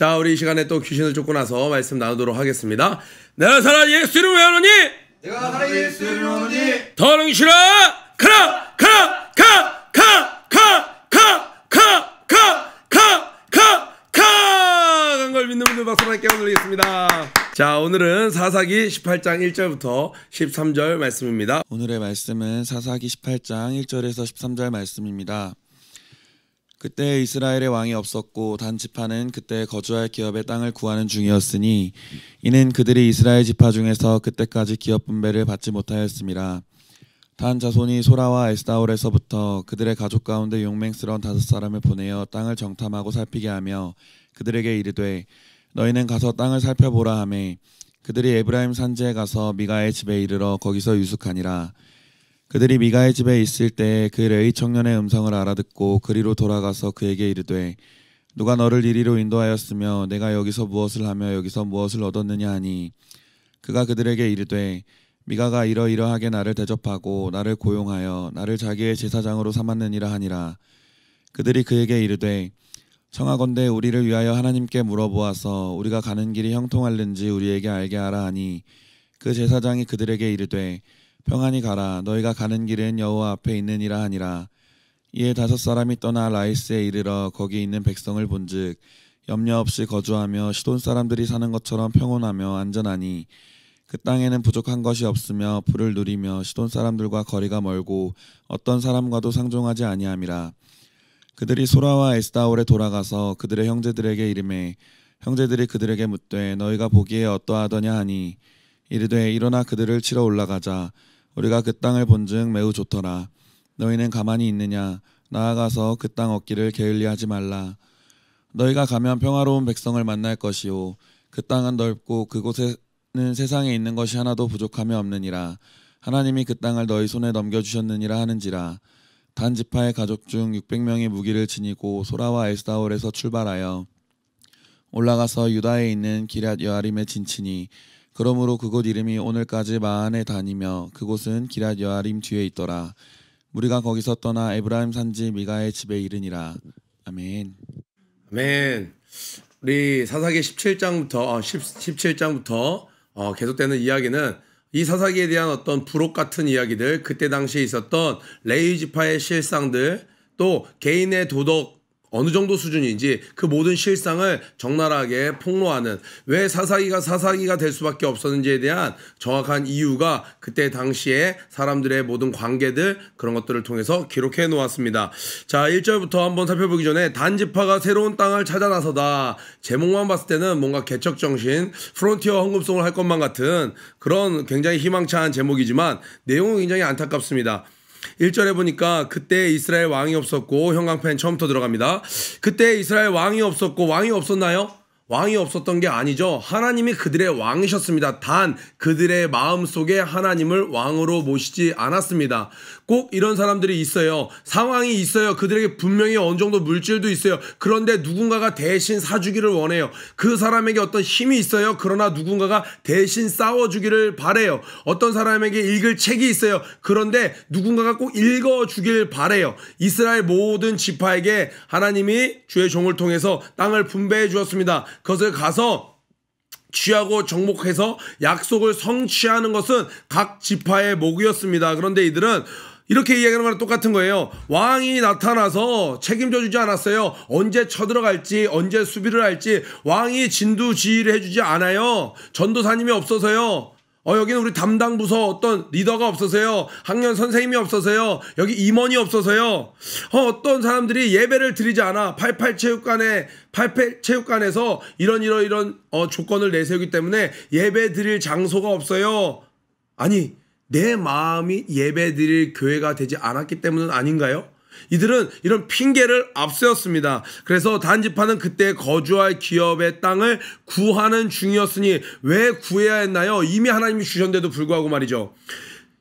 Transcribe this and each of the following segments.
자, 우리 이 시간에 또 귀신을 쫓고 나서 말씀 나누도록 하겠습니다. 내가 살아 예수 이름 왜 하노니? 내가 살아 예수 이름 왜 하노니? 더는 싫어 가라 가라 간걸 믿는 분들 박수 함께 올리겠습니다. 자, 오늘은 사사기 18장 1절부터 13절 말씀입니다. 오늘의 말씀은 사사기 18장 1절에서 13절 말씀입니다. 그때 이스라엘의 왕이 없었고 단 지파는 그때 거주할 기업의 땅을 구하는 중이었으니 이는 그들이 이스라엘 지파 중에서 그때까지 기업 분배를 받지 못하였음이라. 단 자손이 소라와 에스다올에서부터 그들의 가족 가운데 용맹스러운 5사람을 보내어 땅을 정탐하고 살피게 하며 그들에게 이르되 너희는 가서 땅을 살펴보라 하매 그들이 에브라임 산지에 가서 미가의 집에 이르러 거기서 유숙하니라. 그들이 미가의 집에 있을 때에 그 레위 청년의 음성을 알아듣고 그리로 돌아가서 그에게 이르되 누가 너를 이리로 인도하였으며 내가 여기서 무엇을 하며 여기서 무엇을 얻었느냐 하니 그가 그들에게 이르되 미가가 이러이러하게 나를 대접하고 나를 고용하여 나를 자기의 제사장으로 삼았느니라 하니라. 그들이 그에게 이르되 청하건대 우리를 위하여 하나님께 물어보아서 우리가 가는 길이 형통할는지 우리에게 알게 하라 하니 그 제사장이 그들에게 이르되 평안히 가라 너희가 가는 길은 여호와 앞에 있느니라 하니라. 이에 5사람이 떠나 라이스에 이르러 거기 있는 백성을 본즉 염려 없이 거주하며 시돈 사람들이 사는 것처럼 평온하며 안전하니 그 땅에는 부족한 것이 없으며 불을 누리며 시돈 사람들과 거리가 멀고 어떤 사람과도 상종하지 아니함이라. 그들이 소라와 에스다올에 돌아가서 그들의 형제들에게 이르매 형제들이 그들에게 묻되 너희가 보기에 어떠하더냐 하니 이르되 일어나 그들을 치러 올라가자. 우리가 그 땅을 본즉 매우 좋더라. 너희는 가만히 있느냐? 나아가서 그 땅 얻기를 게을리하지 말라. 너희가 가면 평화로운 백성을 만날 것이요 그 땅은 넓고 그곳에는 세상에 있는 것이 하나도 부족함이 없느니라. 하나님이 그 땅을 너희 손에 넘겨주셨느니라 하는지라. 단 지파의 가족 중 600명이 무기를 지니고 소라와 에스다올에서 출발하여 올라가서 유다에 있는 기럇 여아림에 진치니 그러므로 그곳 이름이 오늘까지 마한에 다니며 그곳은 기럇 여아림 뒤에 있더라. 우리가 거기서 떠나 에브라임 산지 미가의 집에 이르니라. 아멘. 아멘. 우리 사사기 17장부터 계속되는 이야기는 이 사사기에 대한 어떤 부록 같은 이야기들, 그때 당시에 있었던 레위 지파의 실상들, 또 개인의 도덕 어느 정도 수준인지 그 모든 실상을 적나라하게 폭로하는, 왜 사사기가 될 수밖에 없었는지에 대한 정확한 이유가 그때 당시에 사람들의 모든 관계들, 그런 것들을 통해서 기록해 놓았습니다. 자, 1절부터 한번 살펴보기 전에 단지파가 새로운 땅을 찾아 나서다. 제목만 봤을 때는 뭔가 개척정신, 프론티어 헌금송을 할 것만 같은 그런 굉장히 희망찬 제목이지만 내용은 굉장히 안타깝습니다. 1절에 보니까 그때 이스라엘 왕이 없었고, 형광펜 처음부터 들어갑니다. 그때 이스라엘 왕이 없었고, 왕이 없었나요? 왕이 없었던 게 아니죠. 하나님이 그들의 왕이셨습니다. 단 그들의 마음속에 하나님을 왕으로 모시지 않았습니다. 꼭 이런 사람들이 있어요. 상황이 있어요. 그들에게 분명히 어느 정도 물질도 있어요. 그런데 누군가가 대신 사주기를 원해요. 그 사람에게 어떤 힘이 있어요. 그러나 누군가가 대신 싸워주기를 바래요. 어떤 사람에게 읽을 책이 있어요. 그런데 누군가가 꼭 읽어주길 바래요. 이스라엘 모든 지파에게 하나님이 주의 종을 통해서 땅을 분배해 주었습니다. 그것을 가서 취하고 정복해서 약속을 성취하는 것은 각 지파의 몫이었습니다. 그런데 이들은 이렇게 이야기하는 거랑 똑같은 거예요. 왕이 나타나서 책임져 주지 않았어요. 언제 쳐들어갈지, 언제 수비를 할지 왕이 진두지휘를 해주지 않아요. 전도사님이 없어서요. 여기는 우리 담당 부서 어떤 리더가 없어서요. 학년 선생님이 없어서요. 여기 임원이 없어서요. 어떤 사람들이 예배를 드리지 않아. 88체육관에서 이런 조건을 내세우기 때문에 예배 드릴 장소가 없어요. 아니, 내 마음이 예배 드릴 교회가 되지 않았기 때문은 아닌가요? 이들은 이런 핑계를 앞세웠습니다. 그래서 단지파는 그때 거주할 기업의 땅을 구하는 중이었으니, 왜 구해야 했나요? 이미 하나님이 주셨는데도 불구하고 말이죠.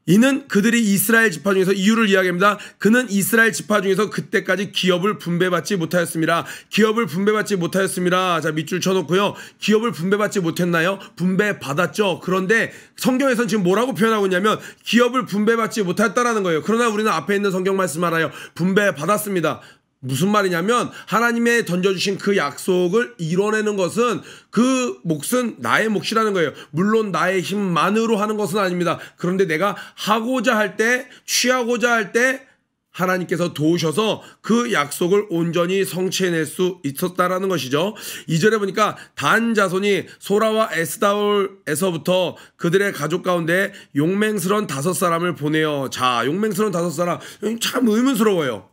이는 그들이 이스라엘 지파 중에서 이유를 이야기합니다. 그는 이스라엘 지파 중에서 그때까지 기업을 분배받지 못하였습니다. 기업을 분배받지 못하였습니다. 자, 밑줄 쳐놓고요. 기업을 분배받지 못했나요? 분배받았죠. 그런데 성경에서는 지금 뭐라고 표현하고 있냐면 기업을 분배받지 못했다라는 거예요. 그러나 우리는 앞에 있는 성경 말씀 알아요. 분배받았습니다. 무슨 말이냐면 하나님의 던져주신 그 약속을 이뤄내는 것은 그 몫은 나의 몫이라는 거예요. 물론 나의 힘만으로 하는 것은 아닙니다. 그런데 내가 하고자 할 때, 취하고자 할 때 하나님께서 도우셔서 그 약속을 온전히 성취해낼 수 있었다라는 것이죠. 2절에 보니까 단 자손이 소라와 에스다올에서부터 그들의 가족 가운데 용맹스러운 5사람을 보내어. 자, 용맹스러운 5사람 참 의문스러워요.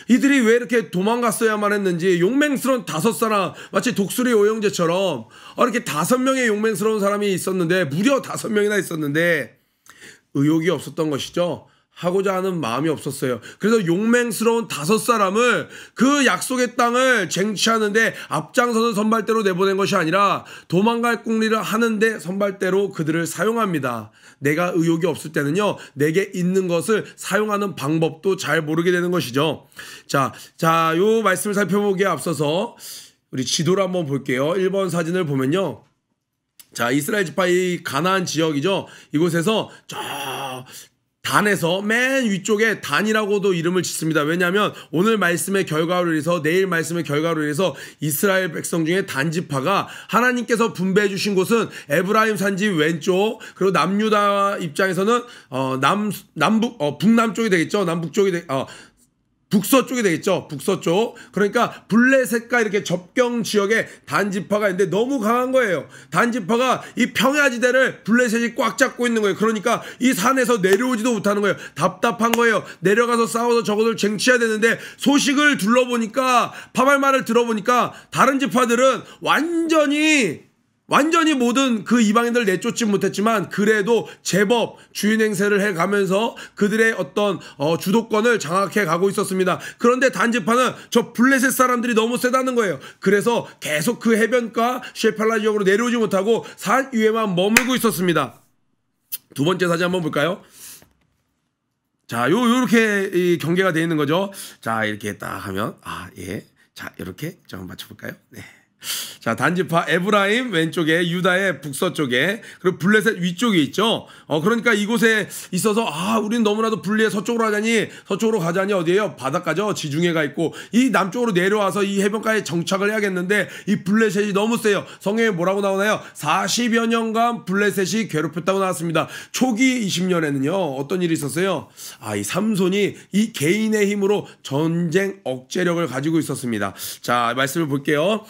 이들이 왜 이렇게 도망갔어야만 했는지. 용맹스러운 5사람, 마치 독수리 오형제처럼 이렇게 5명의 용맹스러운 사람이 있었는데, 무려 5명이나 있었는데 의욕이 없었던 것이죠. 하고자 하는 마음이 없었어요. 그래서 용맹스러운 5사람을 그 약속의 땅을 쟁취하는데 앞장서는 선발대로 내보낸 것이 아니라 도망갈 궁리를 하는데 선발대로 그들을 사용합니다. 내가 의욕이 없을 때는요, 내게 있는 것을 사용하는 방법도 잘 모르게 되는 것이죠. 자, 요 말씀을 살펴보기에 앞서서 우리 지도를 한번 볼게요. 1번 사진을 보면요. 자, 이스라엘 지파의 가나안 지역이죠. 이곳에서 단에서 맨 위쪽에 단이라고도 이름을 짓습니다. 왜냐하면 오늘 말씀의 결과로 인해서, 내일 말씀의 결과로 인해서 이스라엘 백성 중에 단지파가 하나님께서 분배해 주신 곳은 에브라임 산지 왼쪽, 그리고 남유다 입장에서는 북남쪽이 되겠죠. 북서쪽이 되겠죠. 북서쪽. 그러니까 블레셋과 이렇게 접경 지역에 단지파가 있는데 너무 강한 거예요. 단지파가 이 평야지대를 블레셋이 꽉 잡고 있는 거예요. 그러니까 이 산에서 내려오지도 못하는 거예요. 답답한 거예요. 내려가서 싸워서 저것을 쟁취해야 되는데, 소식을 둘러보니까, 파발말을 들어보니까 다른 지파들은 완전히 모든 그 이방인들 내쫓지 못했지만 그래도 제법 주인 행세를 해가면서 그들의 어떤 주도권을 장악해 가고 있었습니다. 그런데 단지파는 저 블레셋 사람들이 너무 세다는 거예요. 그래서 계속 그 해변가 셰팔라 지역으로 내려오지 못하고 산 위에만 머물고 있었습니다. 두 번째 사진 한번 볼까요? 자, 요렇게 이 경계가 되어 있는 거죠. 자, 이렇게 딱 하면, 자, 이렇게 좀 맞춰볼까요? 네. 자, 단지파 에브라임 왼쪽에, 유다의 북서쪽에, 그리고 블레셋 위쪽에 있죠. 그러니까 이곳에 있어서 우리는 너무나도 불리해. 서쪽으로 가자니 어디예요? 바닷가죠. 지중해가 있고, 이 남쪽으로 내려와서 이 해변가에 정착을 해야겠는데 이 블레셋이 너무 세요. 성경에 뭐라고 나오나요? 40여 년간 블레셋이 괴롭혔다고 나왔습니다. 초기 20년에는요 어떤 일이 있었어요? 이 삼손이 이 개인의 힘으로 전쟁 억제력을 가지고 있었습니다. 자, 말씀을 볼게요.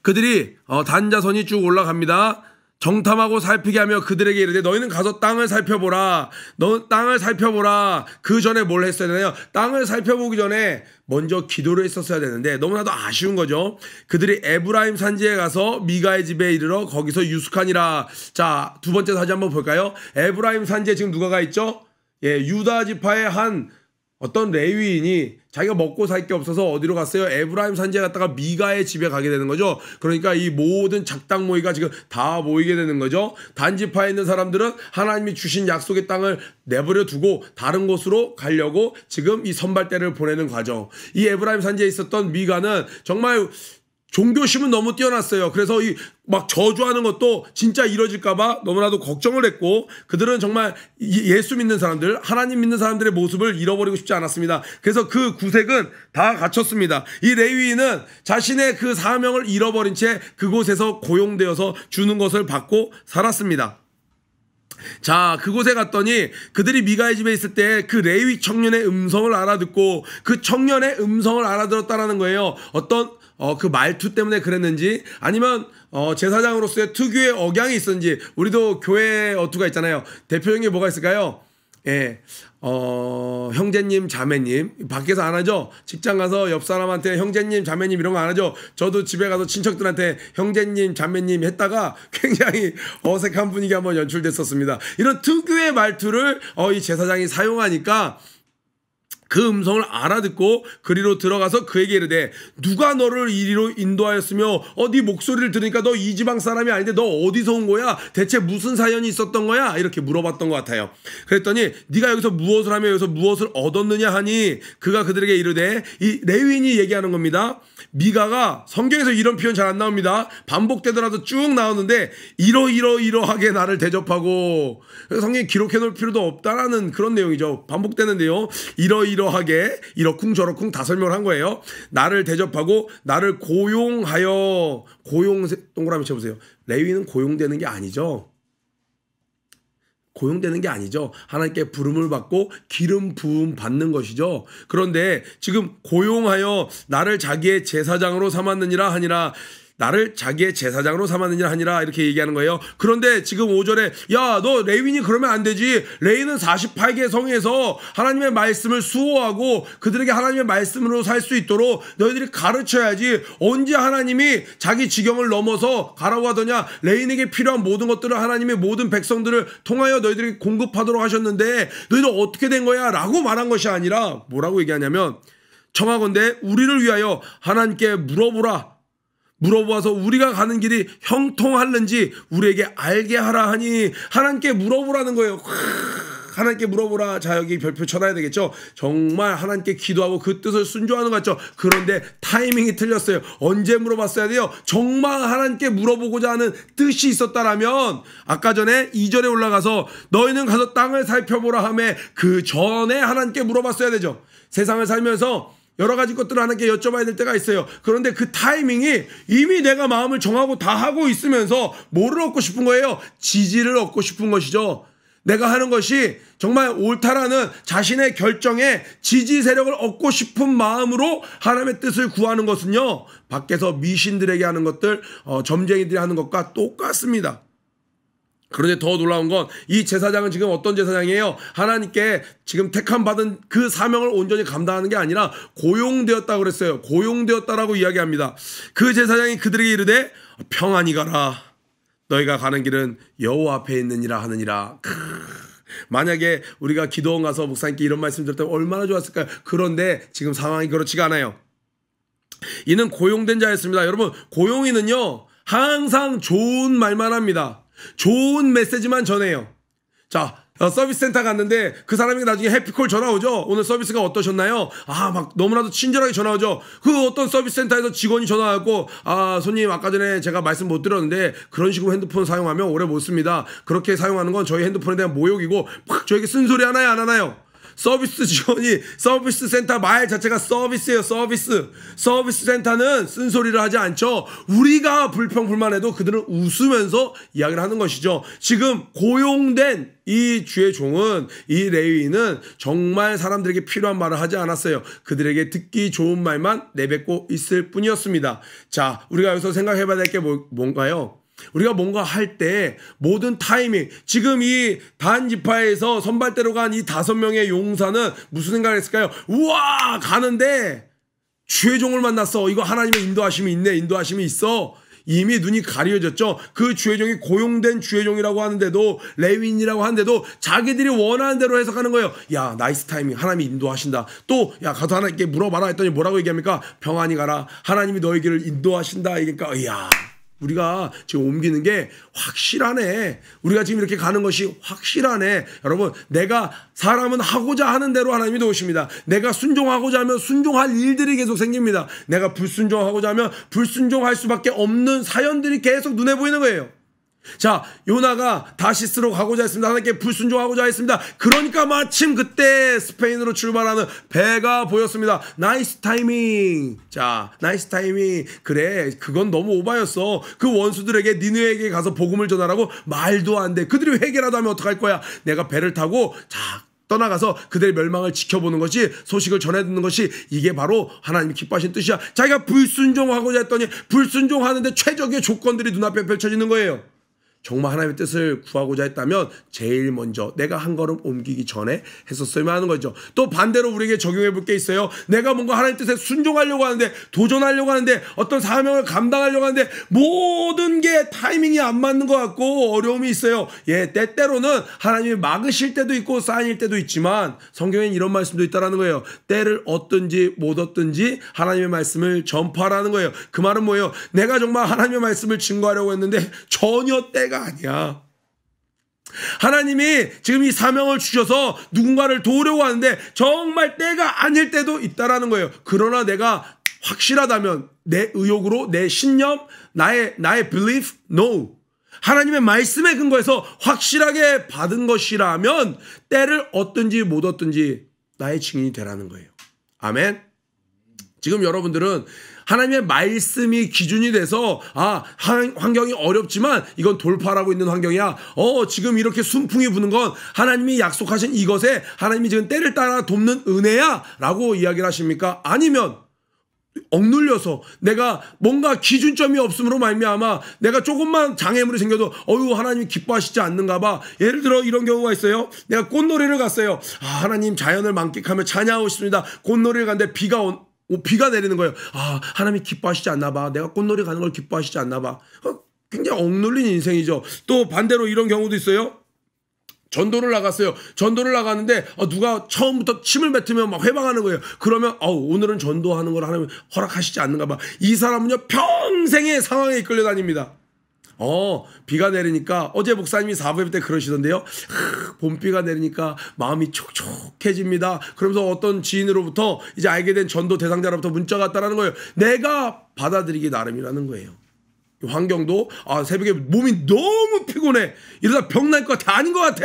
그들이 단자손이 쭉 올라갑니다. 정탐하고 살피게 하며 그들에게 이르되 너희는 가서 땅을 살펴보라. 땅을 살펴보라. 그 전에 뭘 했어야 되나요? 땅을 살펴보기 전에 먼저 기도를 했었어야 되는데 너무나도 아쉬운 거죠. 그들이 에브라임 산지에 가서 미가의 집에 이르러 거기서 유숙하니라. 자, 두 번째 사진 한번 볼까요? 에브라임 산지에 지금 누가 가 있죠? 유다 지파의 한 어떤 레위인이 자기가 먹고 살 게 없어서 어디로 갔어요? 에브라임 산지에 갔다가 미가의 집에 가게 되는 거죠. 그러니까 이 모든 작당 모이가 지금 다 모이게 되는 거죠. 단지파에 있는 사람들은 하나님이 주신 약속의 땅을 내버려 두고 다른 곳으로 가려고 지금 이 선발대를 보내는 과정. 이 에브라임 산지에 있었던 미가는 정말 종교심은 너무 뛰어났어요. 그래서 막 저주하는 것도 진짜 이뤄질까봐 너무나도 걱정을 했고, 그들은 정말 예수 믿는 사람들, 하나님 믿는 사람들의 모습을 잃어버리고 싶지 않았습니다. 그래서 그 구색은 다 갖췄습니다. 이 레위인은 자신의 그 사명을 잃어버린 채 그곳에서 고용되어서 주는 것을 받고 살았습니다. 자, 그곳에 갔더니 그들이 미가의 집에 있을 때 그 레위 청년의 음성을 알아듣고, 그 청년의 음성을 알아들었다라는 거예요. 어떤 그 말투 때문에 그랬는지, 아니면 제사장으로서의 특유의 억양이 있었는지. 우리도 교회 어투가 있잖아요. 대표적인 게 뭐가 있을까요? 형제님, 자매님. 밖에서 안 하죠? 직장 가서 옆 사람한테 형제님, 자매님 이런 거 안 하죠? 저도 집에 가서 친척들한테 형제님, 자매님 했다가 굉장히 어색한 분위기 한번 연출됐었습니다. 이런 특유의 말투를 이 제사장이 사용하니까 그 음성을 알아듣고 그리로 들어가서 그에게 이르되 누가 너를 이리로 인도하였으며 네 목소리를 들으니까 너 이 지방 사람이 아닌데 너 어디서 온 거야? 대체 무슨 사연이 있었던 거야? 이렇게 물어봤던 것 같아요. 그랬더니 네가 여기서 무엇을 하며 여기서 무엇을 얻었느냐 하니, 그가 그들에게 이르되, 이 레위인이 얘기하는 겁니다. 미가가, 성경에서 이런 표현 잘 안 나옵니다. 반복되더라도 쭉 나오는데 이러하게 나를 대접하고, 성경에 기록해 놓을 필요도 없다라는 그런 내용이죠. 반복되는데요. 이러이러하게 이러쿵 저러쿵 다 설명을 한 거예요. 나를 대접하고 나를 고용하여 동그라미 쳐보세요. 레위는 고용되는 게 아니죠. 고용되는 게 아니죠. 하나님께 부름을 받고 기름 부음 받는 것이죠. 그런데 지금 고용하여 나를 자기의 제사장으로 삼았느니라 하니라. 나를 자기의 제사장으로 삼았느니라 하니라 이렇게 얘기하는 거예요. 그런데 지금 5절에 야, 너 레위인이 그러면 안 되지. 레위는 48개 성에서 하나님의 말씀을 수호하고 그들에게 하나님의 말씀으로 살 수 있도록 너희들이 가르쳐야지. 언제 하나님이 자기 지경을 넘어서 가라고 하더냐. 레위인에게 필요한 모든 것들을 하나님의 모든 백성들을 통하여 너희들에게 공급하도록 하셨는데 너희들 어떻게 된 거야? 라고 말한 것이 아니라 뭐라고 얘기하냐면 청하건대 우리를 위하여 하나님께 물어보아서 우리가 가는 길이 형통할는지 우리에게 알게 하라 하니. 하나님께 물어보라는 거예요. 하나님께 물어보라. 자, 여기 별표 쳐놔야 되겠죠. 정말 하나님께 기도하고 그 뜻을 순종하는 것 같죠. 그런데 타이밍이 틀렸어요. 언제 물어봤어야 돼요? 정말 하나님께 물어보고자 하는 뜻이 있었다라면 아까 전에 2절에 올라가서 너희는 가서 땅을 살펴보라 하며 그 전에 하나님께 물어봤어야 되죠. 세상을 살면서 여러 가지 것들을 하나님께 여쭤봐야 될 때가 있어요. 그런데 그 타이밍이 이미 내가 마음을 정하고 다 하고 있으면서 뭐를 얻고 싶은 거예요? 지지를 얻고 싶은 것이죠. 내가 하는 것이 정말 옳다라는 자신의 결정에 지지 세력을 얻고 싶은 마음으로 하나님의 뜻을 구하는 것은요, 밖에서 미신들에게 하는 것들, 점쟁이들이 하는 것과 똑같습니다. 그런데 더 놀라운 건 이 제사장은 지금 어떤 제사장이에요? 하나님께 지금 택함 받은 그 사명을 온전히 감당하는 게 아니라 고용되었다고 그랬어요. 고용되었다라고 이야기합니다. 그 제사장이 그들에게 이르되 평안히 가라. 너희가 가는 길은 여호와 앞에 있느니라 하느니라. 만약에 우리가 기도원 가서 목사님께 이런 말씀 드렸다면 얼마나 좋았을까요? 그런데 지금 상황이 그렇지가 않아요. 이는 고용된 자였습니다. 여러분, 고용인은요 항상 좋은 말만 합니다. 좋은 메시지만 전해요. 자, 서비스 센터 갔는데 그 사람이 나중에 해피콜 전화 오죠. 오늘 서비스가 어떠셨나요? 막 너무나도 친절하게 전화 오죠. 그 어떤 서비스 센터에서 직원이 전화 왔고, 손님 아까 전에 제가 말씀 못 드렸는데 그런 식으로 핸드폰 사용하면 오래 못 씁니다. 그렇게 사용하는 건 저희 핸드폰에 대한 모욕이고, 막 저에게 쓴소리 하나요 안 하나요? 서비스 직원이, 서비스 센터 말 자체가 서비스예요. 서비스 센터는 쓴소리를 하지 않죠. 우리가 불평불만해도 그들은 웃으면서 이야기를 하는 것이죠. 지금 고용된 이 주의 종은, 이 레위인은 정말 사람들에게 필요한 말을 하지 않았어요. 그들에게 듣기 좋은 말만 내뱉고 있을 뿐이었습니다. 자, 우리가 여기서 생각해봐야 될 게 뭔가요? 우리가 뭔가 할 때 모든 타이밍, 지금 이 단 지파에서 선발대로 간 이 5명의 용사는 무슨 생각을 했을까요? 우와, 가는데 주의 종을 만났어. 이거 하나님의 인도하심이 있네. 인도하심이 있어. 이미 눈이 가려졌죠. 그 주의 종이 고용된 주의 종이라고 하는데도, 레위인이라고 하는데도 자기들이 원하는 대로 해석하는 거예요. 야, 나이스 타이밍. 하나님이 인도하신다. 또 야, 가서 하나님께 물어봐라 했더니 뭐라고 얘기합니까? 평안히 가라. 하나님이 너희 길을 인도하신다. 그러니까 이야, 우리가 지금 옮기는 게 확실하네. 우리가 지금 이렇게 가는 것이 확실하네. 여러분, 내가 사람은 하고자 하는 대로 하나님이 도우십니다. 내가 순종하고자 하면 순종할 일들이 계속 생깁니다. 내가 불순종하고자 하면 불순종할 수밖에 없는 사연들이 계속 눈에 보이는 거예요. 자, 요나가 다시스로 가고자 했습니다. 하나님께 불순종하고자 했습니다. 그러니까 마침 그때 스페인으로 출발하는 배가 보였습니다. 나이스 타이밍. 자, 나이스 타이밍. 그래, 그건 너무 오바였어. 그 원수들에게 니느웨에게 가서 복음을 전하라고? 말도 안 돼. 그들이 회개라도 하면 어떡할 거야? 내가 배를 타고 떠나가서 그들의 멸망을 지켜보는 것이, 소식을 전해듣는 것이, 이게 바로 하나님이 기뻐하신 뜻이야. 자기가 불순종하고자 했더니 불순종하는데 최적의 조건들이 눈앞에 펼쳐지는 거예요. 정말 하나님의 뜻을 구하고자 했다면 제일 먼저 내가 한 걸음 옮기기 전에 했었어야만 하는 거죠. 또 반대로 우리에게 적용해 볼 게 있어요. 내가 뭔가 하나님 뜻에 순종하려고 하는데, 도전하려고 하는데, 어떤 사명을 감당하려고 하는데 모든 게 타이밍이 안 맞는 것 같고 어려움이 있어요. 때때로는 하나님이 막으실 때도 있고 쌓일 때도 있지만 성경에는 이런 말씀도 있다라는 거예요. 때를 얻든지 못 얻든지 하나님의 말씀을 전파하라는 거예요. 그 말은 뭐예요? 내가 정말 하나님의 말씀을 증거하려고 했는데 전혀 때가 아니야. 하나님이 지금 이 사명을 주셔서 누군가를 도우려고 하는데 정말 때가 아닐 때도 있다라는 거예요. 그러나 내가 확실하다면, 내 의욕으로, 내 신념, 나의 belief, no. 하나님의 말씀에 근거해서 확실하게 받은 것이라면 때를 얻든지 못 얻든지 나의 증인이 되라는 거예요. 아멘. 지금 여러분들은 하나님의 말씀이 기준이 돼서 환경이 어렵지만 이건 돌파하고 있는 환경이야. 지금 이렇게 순풍이 부는 건 하나님이 약속하신 이것에 하나님이 지금 때를 따라 돕는 은혜야 라고 이야기를 하십니까? 아니면 억눌려서 내가 뭔가 기준점이 없음으로 말미암아 내가 조금만 장애물이 생겨도 하나님이 기뻐하시지 않는가 봐. 예를 들어 이런 경우가 있어요. 내가 꽃놀이를 갔어요. 하나님 자연을 만끽하며 찬양하고 싶습니다. 꽃놀이를 갔는데 비가 내리는 거예요. 하나님이 기뻐하시지 않나 봐. 내가 꽃놀이 가는 걸 기뻐하시지 않나 봐. 굉장히 억눌린 인생이죠. 또 반대로 이런 경우도 있어요. 전도를 나갔어요. 전도를 나갔는데 누가 처음부터 침을 뱉으며 막 회방하는 거예요. 그러면 오늘은 전도하는 걸 하나님 허락하시지 않는가 봐. 이 사람은요 평생의 상황에 이끌려 다닙니다. 비가 내리니까 어제 목사님이 4부 때 그러시던데요. 봄비가 내리니까 마음이 촉촉해집니다. 그러면서 어떤 지인으로부터 이제 알게 된 전도 대상자로부터 문자가 왔다라는 거예요. 내가 받아들이기 나름이라는 거예요. 환경도 새벽에 몸이 너무 피곤해. 이러다 병 날 것 같아. 아닌 것 같아.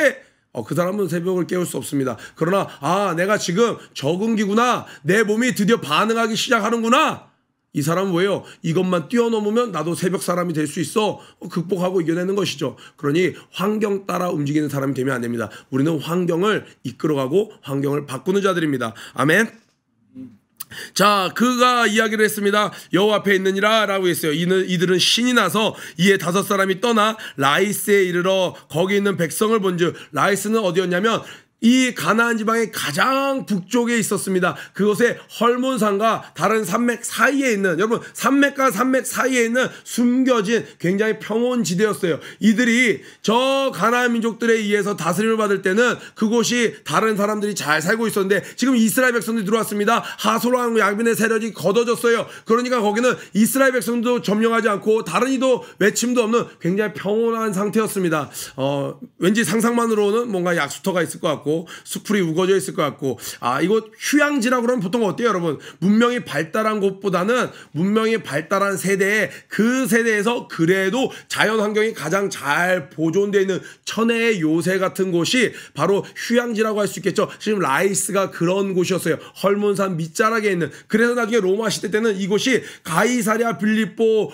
그 사람은 새벽을 깨울 수 없습니다. 그러나 내가 지금 적응기구나. 내 몸이 드디어 반응하기 시작하는구나. 이 사람은 뭐예요? 이것만 뛰어넘으면 나도 새벽 사람이 될 수 있어. 극복하고 이겨내는 것이죠. 그러니 환경 따라 움직이는 사람이 되면 안 됩니다. 우리는 환경을 이끌어가고 환경을 바꾸는 자들입니다. 아멘. 자, 그가 이야기를 했습니다. 여호와 앞에 있느니라 라고 했어요. 이들은 신이 나서 이에 5사람이 떠나 라이스에 이르러 거기 있는 백성을 본즉, 라이스는 어디였냐면 이 가나안 지방의 가장 북쪽에 있었습니다. 그곳에 헐몬산과 다른 산맥 사이에 있는, 여러분 산맥과 산맥 사이에 있는 숨겨진 굉장히 평온지대였어요. 이들이 저 가나안 민족들에 의해서 다스림을 받을 때는 그곳이 다른 사람들이 잘 살고 있었는데 지금 이스라엘 백성들이 들어왔습니다. 하솔왕 야빈의 세력이 걷어졌어요. 그러니까 거기는 이스라엘 백성도 점령하지 않고 다른 이도 외침도 없는 굉장히 평온한 상태였습니다. 왠지 상상만으로는 뭔가 약수터가 있을 것 같고 수풀이 우거져 있을 것 같고, 이거 휴양지라고 그러면 보통 어때요, 여러분? 문명이 발달한 곳보다는 문명이 발달한 세대에 그 세대에서 그래도 자연 환경이 가장 잘 보존되어 있는 천혜의 요새 같은 곳이 바로 휴양지라고 할 수 있겠죠. 지금 라이스가 그런 곳이었어요. 헐몬산 밑자락에 있는. 그래서 나중에 로마 시대 때는 이곳이 가이사랴 빌립보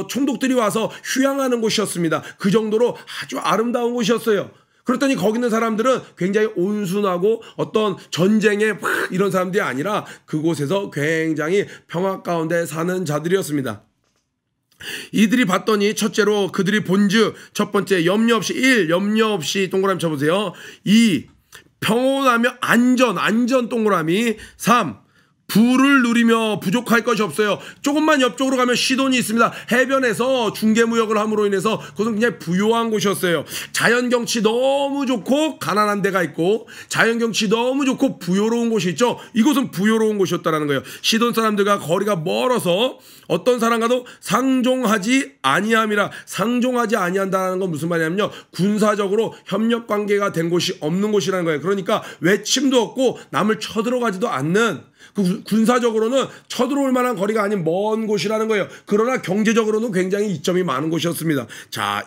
총독들이 와서 휴양하는 곳이었습니다. 그 정도로 아주 아름다운 곳이었어요. 그랬더니 거기 있는 사람들은 굉장히 온순하고 어떤 전쟁에 이런 사람들이 아니라 그곳에서 굉장히 평화 가운데 사는 자들이었습니다. 이들이 봤더니 첫째로 그들이 본즉, 첫 번째 염려 없이 동그라미 쳐보세요. 2. 평온하며 안전 동그라미. 3. 부를 누리며 부족할 것이 없어요. 조금만 옆쪽으로 가면 시돈이 있습니다. 해변에서 중개무역을 함으로 인해서 그것은 굉장히 부유한 곳이었어요. 자연경치 너무 좋고 가난한 데가 있고, 자연경치 너무 좋고 부요로운 곳이 있죠. 이곳은 부요로운 곳이었다는 거예요. 시돈 사람들과 거리가 멀어서 어떤 사람과도 상종하지 아니함이라. 상종하지 아니한다는 건 무슨 말이냐면요, 군사적으로 협력관계가 된 곳이 없는 곳이라는 거예요. 그러니까 외침도 없고 남을 쳐들어가지도 않는, 군사적으로는 쳐들어올 만한 거리가 아닌 먼 곳이라는 거예요. 그러나 경제적으로는 굉장히 이점이 많은 곳이었습니다. 자,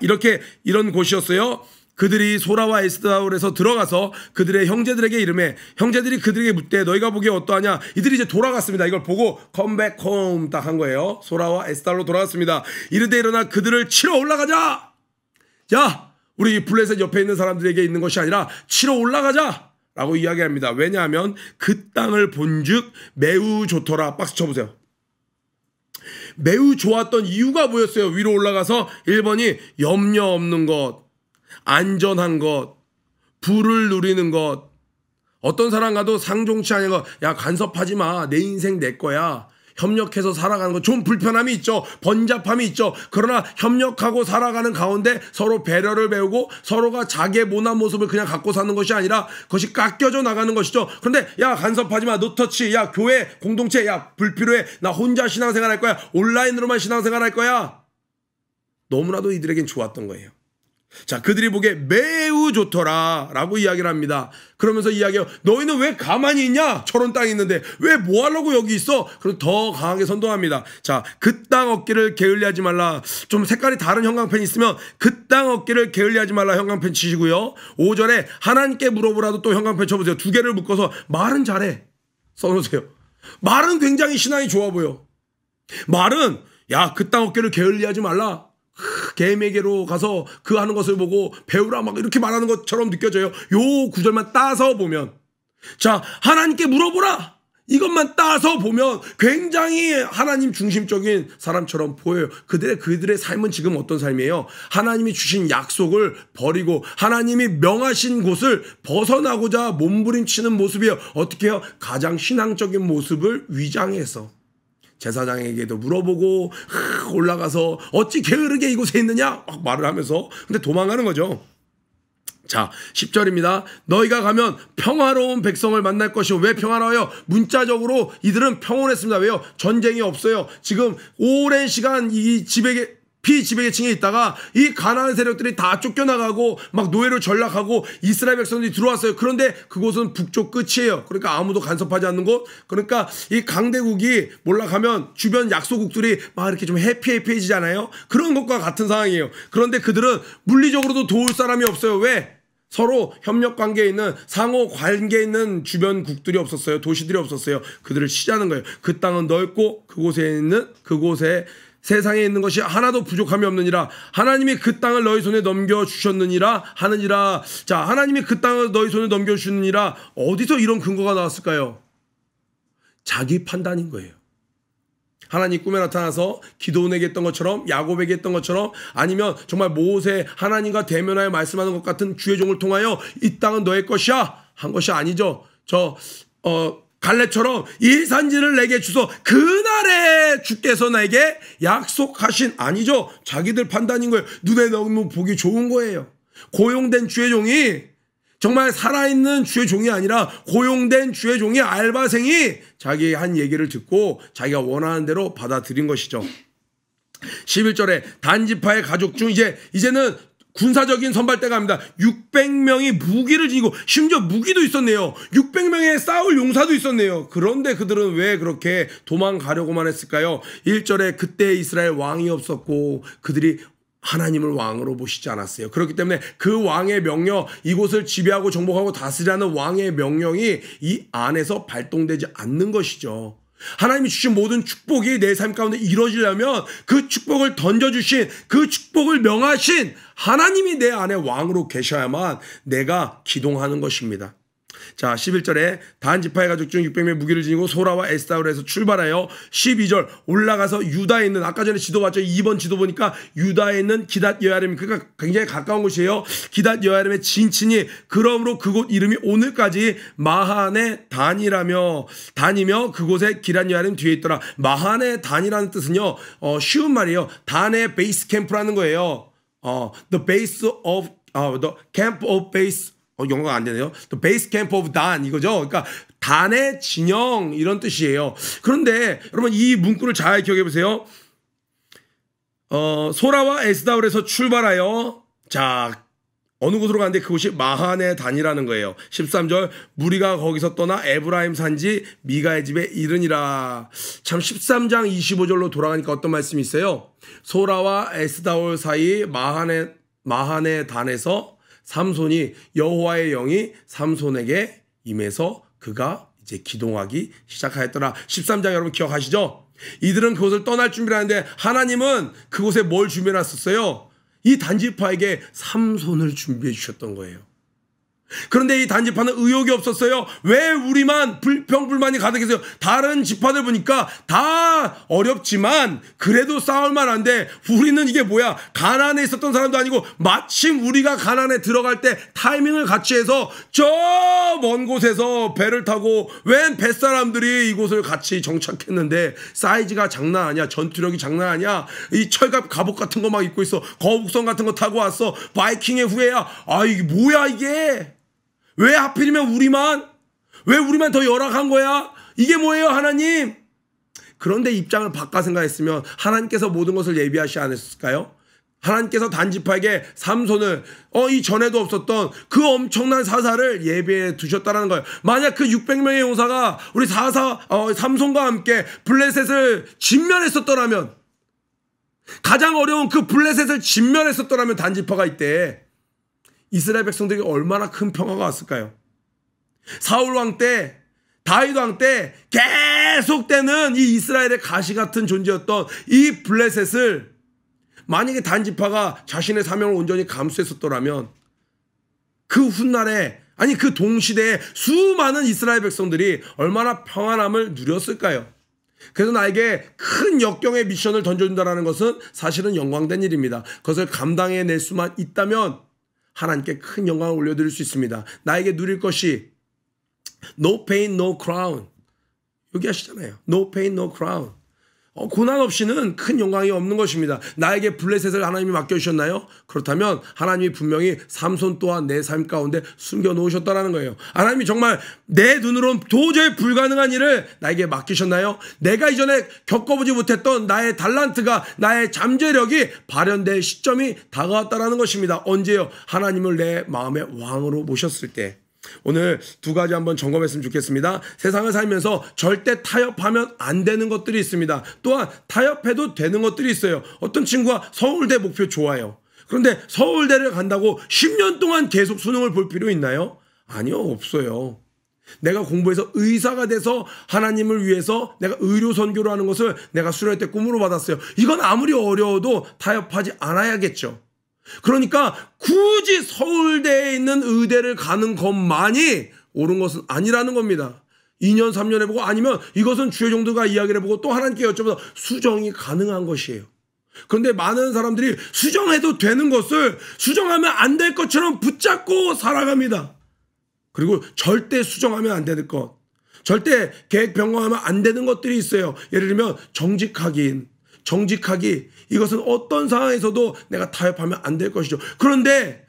이런 곳이었어요. 그들이 소라와 에스다올에서 들어가서 그들의 형제들에게 이르매, 형제들이 그들에게 묻되 너희가 보기에 어떠하냐. 이들이 이제 돌아갔습니다. 이걸 보고 컴백 홈 딱 한 거예요. 소라와 에스다올로 돌아갔습니다. 이르되 일어나 그들을 치러 올라가자. 자, 우리 블레셋 옆에 있는 사람들에게 있는 것이 아니라 치러 올라가자 라고 이야기합니다. 왜냐하면 그 땅을 본즉 매우 좋더라. 박수 쳐보세요. 매우 좋았던 이유가 뭐였어요? 위로 올라가서 1번이 염려 없는 것, 안전한 것, 부를 누리는 것, 어떤 사람과도 상종치 않은 것. 야, 간섭하지 마. 내 인생 내 거야. 협력해서 살아가는 거 좀 불편함이 있죠. 번잡함이 있죠. 그러나 협력하고 살아가는 가운데 서로 배려를 배우고 서로가 자기의 모난 모습을 그냥 갖고 사는 것이 아니라 그것이 깎여져 나가는 것이죠. 그런데 야, 간섭하지 마. 노터치. 야, 교회 공동체. 야, 불필요해. 나 혼자 신앙생활 할 거야. 온라인으로만 신앙생활 할 거야. 너무나도 이들에겐 좋았던 거예요. 자, 그들이 보기에 매우 좋더라 라고 이야기를 합니다. 그러면서 이야기해요. 너희는 왜 가만히 있냐? 저런 땅이 있는데 왜 뭐 하려고 여기 있어? 그럼 더 강하게 선동합니다. 자, 그 땅 얻기를 게을리하지 말라. 좀 색깔이 다른 형광펜 있으면 그 땅 얻기를 게을리하지 말라 형광펜 치시고요. 5절에 하나님께 물어보라도 또 형광펜 쳐보세요. 두 개를 묶어서 말은 잘해 써놓으세요. 말은 굉장히 신앙이 좋아 보여. 말은 야, 그 땅 얻기를 게을리하지 말라. 개미에게로 가서 그 하는 것을 보고 배우라 막 이렇게 말하는 것처럼 느껴져요. 요 구절만 따서 보면, 자, 하나님께 물어보라 이것만 따서 보면 굉장히 하나님 중심적인 사람처럼 보여요. 그들의 삶은 지금 어떤 삶이에요? 하나님이 주신 약속을 버리고 하나님이 명하신 곳을 벗어나고자 몸부림치는 모습이에요. 어떻게 해요? 가장 신앙적인 모습을 위장해서 제사장에게도 물어보고 올라가서 어찌 게으르게 이곳에 있느냐 막 말을 하면서 근데 도망가는 거죠. 자, 10절입니다. 너희가 가면 평화로운 백성을 만날 것이요. 왜 평화로워요? 문자적으로 이들은 평온했습니다. 왜요? 전쟁이 없어요. 지금 오랜 시간 이 피지배계층에 있다가 이 가나안 세력들이 다 쫓겨나가고 막 노예로 전락하고 이스라엘 백성들이 들어왔어요. 그런데 그곳은 북쪽 끝이에요. 그러니까 아무도 간섭하지 않는 곳. 그러니까 이 강대국이 몰락하면 주변 약소국들이 막 이렇게 좀 해피해지잖아요. 그런 것과 같은 상황이에요. 그런데 그들은 물리적으로도 도울 사람이 없어요. 왜? 서로 협력 관계에 있는 상호 관계에 있는 주변국들이 없었어요. 도시들이 없었어요. 그들을 치자는 거예요. 그 땅은 넓고 그곳에 세상에 있는 것이 하나도 부족함이 없느니라. 하나님이 그 땅을 너희 손에 넘겨주셨느니라 하느니라. 자, 하나님이 그 땅을 너희 손에 넘겨주셨느니라. 어디서 이런 근거가 나왔을까요? 자기 판단인 거예요. 하나님 꿈에 나타나서 기도원에게 했던 것처럼, 야곱에게 했던 것처럼, 아니면 정말 모세 하나님과 대면하여 말씀하는 것 같은 주의 종을 통하여 이 땅은 너의 것이야 한 것이 아니죠. 갈렙처럼 이 산지를 내게 주소 그날에 주께서 나에게 약속하신 아니죠. 자기들 판단인 거예요. 눈에 너무 보기 좋은 거예요. 고용된 주의 종이 정말 살아있는 주의 종이 아니라 고용된 주의 종이 알바생이 자기 한 얘기를 듣고 자기가 원하는 대로 받아들인 것이죠. 11절에 단지파의 가족 중 이제는 군사적인 선발대가 합니다. 600명이 무기를 지니고 심지어 무기도 있었네요. 600명의 싸울 용사도 있었네요. 그런데 그들은 왜 그렇게 도망가려고만 했을까요? 1절에 그때 이스라엘 왕이 없었고 그들이 하나님을 왕으로 보시지 않았어요. 그렇기 때문에 그 왕의 명령, 이곳을 지배하고 정복하고 다스리라는 왕의 명령이 이 안에서 발동되지 않는 것이죠. 하나님이 주신 모든 축복이 내 삶 가운데 이루어지려면 그 축복을 던져주신, 그 축복을 명하신 하나님이 내 안에 왕으로 계셔야만 내가 기동하는 것입니다. 자, 11절에 단 지파의 가족 중 600명의 무기를 지니고 소라와 에스다올에서 출발하여 12절 올라가서 유다에 있는, 아까 전에 지도 봤죠. 2번 지도 보니까 유다에 있는 기닷 여야림, 그러니까 굉장히 가까운 곳이에요. 기닷 여야림의 진친이, 그러므로 그곳 이름이 오늘까지 마하네 단이며 그곳에 기닷 여야림 뒤에 있더라. 마하네 단이라는 뜻은요, 쉬운 말이에요. 단의 베이스 캠프라는 거예요. The base of the camp of base. 영어가 안 되네요. The base camp of Dan 이거죠. 그러니까 단의 진영 이런 뜻이에요. 그런데 여러분 이 문구를 잘 기억해 보세요. 소라와 에스다올에서 출발하여 자 어느 곳으로 가는데 그곳이 마하네 단이라는 거예요. 13절 무리가 거기서 떠나 에브라임 산지 미가의 집에 이르니라. 참 13장 25절로 돌아가니까 어떤 말씀이 있어요? 소라와 에스다올 사이 마하네 단에서 삼손이 여호와의 영이 삼손에게 임해서 그가 이제 기동하기 시작하였더라. 13장 여러분 기억하시죠? 이들은 그곳을 떠날 준비를 하는데 하나님은 그곳에 뭘 준비해 놨었어요? 이 단지파에게 삼손을 준비해 주셨던 거예요. 그런데 이 단지파는 의욕이 없었어요. 왜 우리만 불평불만이 가득해서요. 다른 지파들 보니까 다 어렵지만 그래도 싸울 만한데 우리는 이게 뭐야, 가나안에 있었던 사람도 아니고 마침 우리가 가나안에 들어갈 때 타이밍을 같이 해서 저 먼 곳에서 배를 타고 웬 뱃사람들이 이곳을 같이 정착했는데 사이즈가 장난 아니야. 전투력이 장난 아니야. 이 철갑 갑옷 같은 거 막 입고 있어. 거북선 같은 거 타고 왔어. 바이킹의 후예야. 아 이게 뭐야 이게. 왜 하필이면 왜 우리만 더 열악한 거야? 이게 뭐예요 하나님? 그런데 입장을 바꿔 생각했으면 하나님께서 모든 것을 예비하시지 않았을까요? 하나님께서 단지파에게 삼손을 이전에도 없었던 그 엄청난 사사를 예비해 두셨다는 거예요. 만약 그 600명의 용사가 우리 삼손과 함께 블레셋을 진멸했었더라면, 가장 어려운 그 블레셋을 진멸했었더라면 단지파가 이때 이스라엘 백성들에게 얼마나 큰 평화가 왔을까요? 사울 왕 때, 다윗 왕 때 계속되는 이 이스라엘의 가시 같은 존재였던 이 블레셋을 만약에 단지파가 자신의 사명을 온전히 감수했었더라면 그 훗날에, 아니 그 동시대에 수많은 이스라엘 백성들이 얼마나 평안함을 누렸을까요? 그래서 나에게 큰 역경의 미션을 던져준다는 것은 사실은 영광된 일입니다. 그것을 감당해낼 수만 있다면 하나님께 큰 영광을 올려드릴 수 있습니다. 나에게 누릴 것이 No pain, no crown. 여기 하시잖아요. No pain, no crown. 고난 없이는 큰 영광이 없는 것입니다. 나에게 블레셋을 하나님이 맡겨주셨나요? 그렇다면 하나님이 분명히 삼손 또한 내 삶 가운데 숨겨놓으셨다는 거예요. 하나님이 정말 내 눈으로는 도저히 불가능한 일을 나에게 맡기셨나요? 내가 이전에 겪어보지 못했던 나의 달란트가, 나의 잠재력이 발현될 시점이 다가왔다는 것입니다. 언제요? 하나님을 내 마음의 왕으로 모셨을 때. 오늘 두 가지 한번 점검했으면 좋겠습니다. 세상을 살면서 절대 타협하면 안 되는 것들이 있습니다. 또한 타협해도 되는 것들이 있어요. 어떤 친구가 서울대 목표 좋아요. 그런데 서울대를 간다고 10년 동안 계속 수능을 볼 필요 있나요? 아니요, 없어요. 내가 공부해서 의사가 돼서 하나님을 위해서 내가 의료 선교를 하는 것을 내가 수련회 때 꿈으로 받았어요. 이건 아무리 어려워도 타협하지 않아야겠죠. 그러니까 굳이 서울대에 있는 의대를 가는 것만이 옳은 것은 아니라는 겁니다. 2년 3년 해보고, 아니면 이것은 주의 종도가 이야기를 해보고 또 하나님께 여쭤봐서 수정이 가능한 것이에요. 그런데 많은 사람들이 수정해도 되는 것을 수정하면 안 될 것처럼 붙잡고 살아갑니다. 그리고 절대 수정하면 안 되는 것, 절대 계획 변경하면 안 되는 것들이 있어요. 예를 들면 정직하기, 이것은 어떤 상황에서도 내가 타협하면 안 될 것이죠. 그런데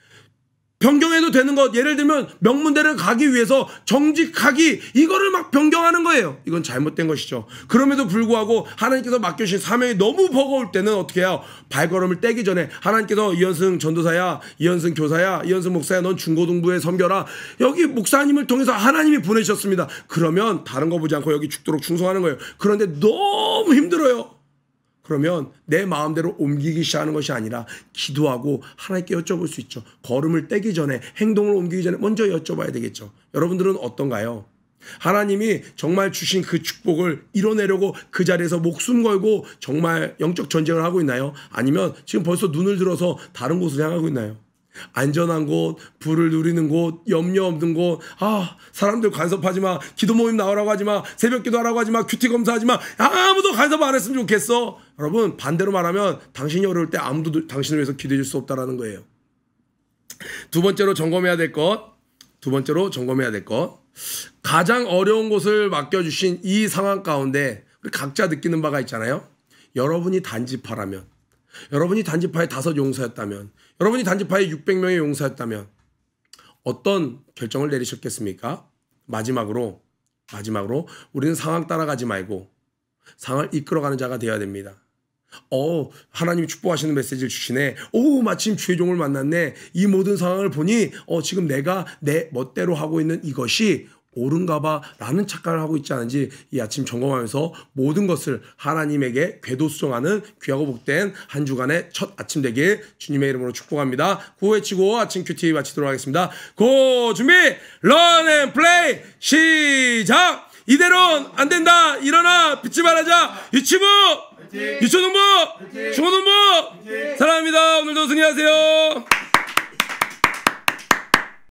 변경해도 되는 것, 예를 들면 명문대를 가기 위해서 정직하기, 이거를 막 변경하는 거예요. 이건 잘못된 것이죠. 그럼에도 불구하고 하나님께서 맡겨주신 사명이 너무 버거울 때는 어떻게 해요? 발걸음을 떼기 전에 하나님께서 이현승 전도사야, 이현승 교사야, 이현승 목사야, 넌 중고등부에 섬겨라. 여기 목사님을 통해서 하나님이 보내주셨습니다. 그러면 다른 거 보지 않고 여기 죽도록 충성하는 거예요. 그런데 너무 힘들어요. 그러면 내 마음대로 옮기기 시작하는 것이 아니라 기도하고 하나님께 여쭤볼 수 있죠. 걸음을 떼기 전에, 행동을 옮기기 전에 먼저 여쭤봐야 되겠죠. 여러분들은 어떤가요? 하나님이 정말 주신 그 축복을 이뤄내려고 그 자리에서 목숨 걸고 정말 영적 전쟁을 하고 있나요? 아니면 지금 벌써 눈을 들어서 다른 곳을 향하고 있나요? 안전한 곳, 부를 누리는 곳, 염려 없는 곳, 사람들 간섭하지 마, 기도 모임 나오라고 하지 마, 새벽 기도하라고 하지 마, 큐티 검사하지 마, 아무도 간섭 안 했으면 좋겠어. 여러분, 반대로 말하면 당신이 어려울 때 아무도 당신을 위해서 기도해 줄 수 없다라는 거예요. 두 번째로 점검해야 될 것, 가장 어려운 곳을 맡겨주신 이 상황 가운데 우리 각자 느끼는 바가 있잖아요. 여러분이 단지파라면, 여러분이 단지파의 5 용사였다면, 여러분이 단지파의 600명의 용사였다면 어떤 결정을 내리셨겠습니까? 마지막으로 우리는 상황 따라가지 말고 상황을 이끌어가는 자가 되어야 됩니다. 하나님이 축복하시는 메시지를 주시네. 마침 주의 종을 만났네. 이 모든 상황을 보니 지금 내가 내 멋대로 하고 있는 이것이 옳은가 봐 라는 착각을 하고 있지 않은지 이 아침 점검하면서 모든 것을 하나님에게 궤도 수정하는 귀하고 복된 한 주간의 첫 아침 되길 주님의 이름으로 축복합니다. 구호 외치고 아침 큐티 마치도록 하겠습니다. 고 준비 런 앤 플레이 시작. 이대로는 안 된다. 일어나 빛을 발하자. 유치부 유초등부 중고등부 사랑합니다. 오늘도 승리하세요.